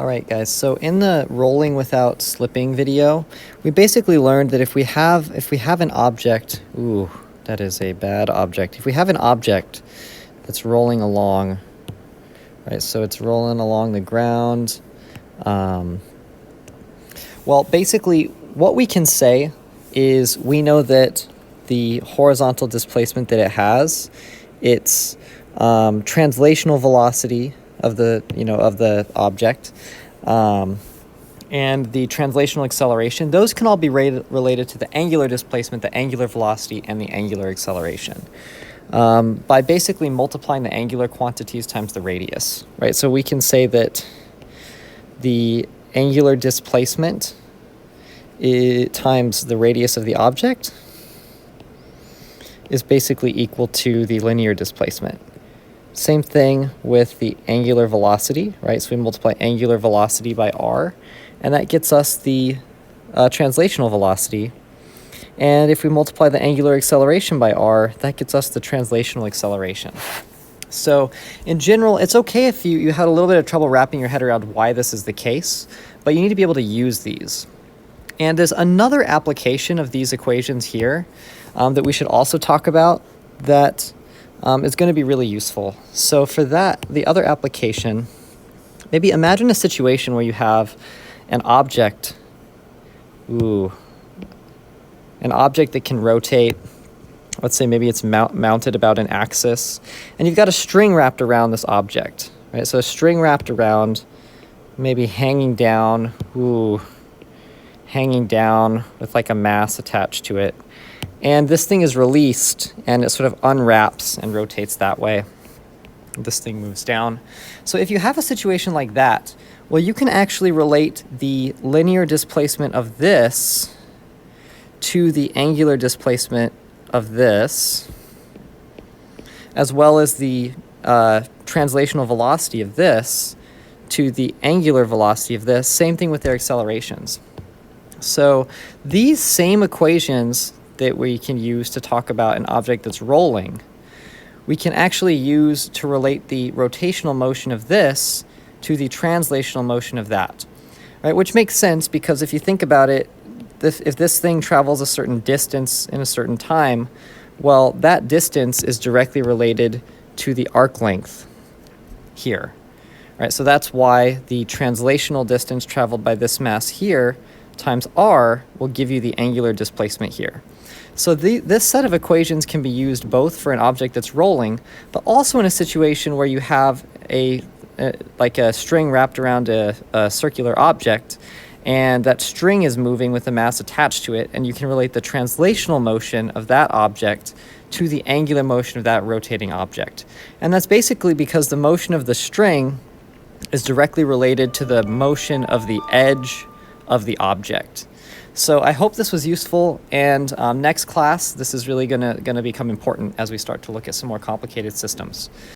All right, guys, so in the rolling without slipping video, we basically learned that if we have an object, ooh, that is a bad object. If we have an object that's rolling along, right, so it's rolling along the ground, well, basically what we can say is we know that the horizontal displacement that it has, its translational velocity of the object, and the translational acceleration, those can all be related to the angular displacement, the angular velocity, and the angular acceleration, by basically multiplying the angular quantities times the radius, right? So we can say that the angular displacement times the radius of the object is basically equal to the linear displacement. Same thing with the angular velocity, right? So we multiply angular velocity by r, and that gets us the translational velocity. And if we multiply the angular acceleration by r, that gets us the translational acceleration. So in general, it's okay if you had a little bit of trouble wrapping your head around why this is the case, but you need to be able to use these. And there's another application of these equations here that we should also talk about that is going to be really useful. So for that, the other application, maybe imagine a situation where you have an object, an object that can rotate. Let's say maybe it's mounted about an axis, and you've got a string wrapped around this object, right? So a string wrapped around, maybe hanging down, hanging down with like a mass attached to it. And this thing is released, and it sort of unwraps and rotates that way. This thing moves down. So if you have a situation like that, well, you can actually relate the linear displacement of this to the angular displacement of this, as well as the translational velocity of this to the angular velocity of this. Same thing with their accelerations. So these same equations that we can use to talk about an object that's rolling, we can actually use to relate the rotational motion of this to the translational motion of that, right? Which makes sense because if you think about it, if this thing travels a certain distance in a certain time, well, that distance is directly related to the arc length here, right? So that's why the translational distance traveled by this mass here times r will give you the angular displacement here. So this set of equations can be used both for an object that's rolling, but also in a situation where you have like a string wrapped around a circular object, and that string is moving with a mass attached to it, and you can relate the translational motion of that object to the angular motion of that rotating object. And that's basically because the motion of the string is directly related to the motion of the edge of the object. So I hope this was useful, and next class, this is really gonna become important as we start to look at some more complicated systems.